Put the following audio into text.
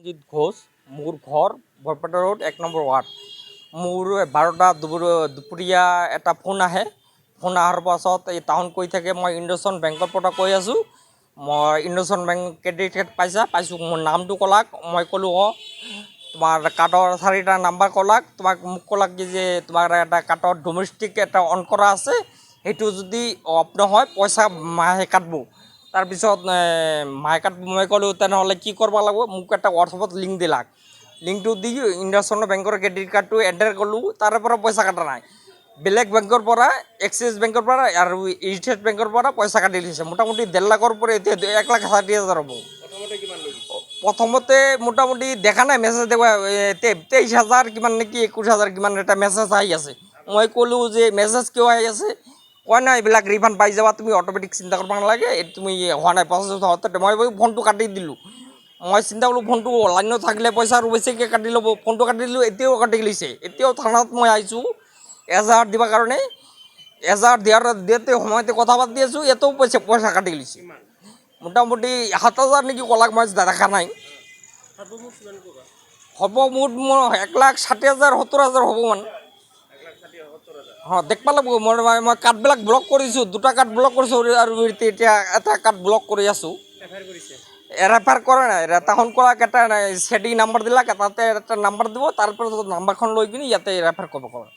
বিশ্বজিৎ ঘোষ, মোৰ ঘৰ Barpeta road 1 number ward. মোৰ 12টা দুপৰীয়া এটা ফোন আহে। ফোন অহাৰ পাছত এই টাউন কৈ থাকে মই ইণ্ডোচন বেংকৰ পৰা কৈ আছোঁ, মই ইণ্ডোচন বেংক ক্ৰেডিট কাৰ্ড পাইছোঁ, মোৰ নামটো ক'লাক, মই ক'লোঁ তোমাৰ কাৰ্ডৰ 4টা নাম্বাৰ ক'লাক, মোক ক'লাক কি যে তোমাৰ এটা কাৰ্ডৰ ডমেষ্টিক এটা অন কৰা আছে, সেইটো যদি অফ নহয় পইচা মাহে কাটব। তাৰপিছত মাহে কাটব, মই ক'লোঁ তেনেহ'লে কি কৰিব লাগিব, মোক এটা হোৱাটছআপত লিংক দিলাক। লিংকটো দি ইণ্ডোচন বেংকৰ ক্ৰেডিট কাৰ্ডটো এণ্টাৰ কৰিলোঁ, তাৰে পৰা পইচা কটা নাই। বেলেগ বেংকৰ পৰা, এক্সিছ বেংকৰ পৰা আৰু ষ্টেট বেংকৰ পৰা পইচা কাটি দিছে। মোটামুটি 1.5 লাখৰ পৰা এতিয়া 1,60,000 হ'ব। প্ৰথমতে মোটামুটি দেখা নাই মেছেজ দেখুৱাই 23,000 কিমান নেকি 21,000 কিমান এটা মেছেজ আহি আছে। মই ক'লোঁ যে মেছেজ কিয় আহি আছে, কয় নাই এইবিলাক ৰিফাণ্ড পাই যাবা, তুমি অট'মেটিক চিন্তা কৰিব নালাগে, তুমি হোৱা নাই প্ৰচেছ হওঁতে। মই ফোনটো কাটি দিলোঁ। মই চিন্তা কৰিলোঁ ফোনটো লাইনত থাকিলে পইচা আৰু বেছিকৈ কাটি ল'ব, ফোনটো কাটি দিলোঁ, এতিয়াও কাটি লৈছে। এতিয়াও থানাত মই আহিছোঁ এজাহাৰ দিবৰ কাৰণে, এজাহাৰ দিয়াতে সময়তে কথা পাতি আছোঁ, এতিয়াও পইচা কাটি লৈছে। মোটামুটি 7,000 নেকি ক'লাক, মই দেখা নাই। হ'ব মোৰ 1,60,000 70,000 হ'ব মানে। দেখবা লাগিব, মই কাৰ্ডবিলাক ব্লক কৰিছোঁ, 2টা কাৰ্ড ব্লক কৰিছোঁ আৰু এতিয়া এটা কাৰ্ড ব্লক কৰি আছোঁ। ৰেফাৰ কৰা নাই, তাহোন ক'লাক এটা চেডিং নাম্বাৰ দিলাক, তাতে এটা নাম্বাৰ দিব, তাৰপৰা নাম্বাৰখন লৈ কিনি ইয়াতে ৰেফাৰ কৰিব ক'লাক।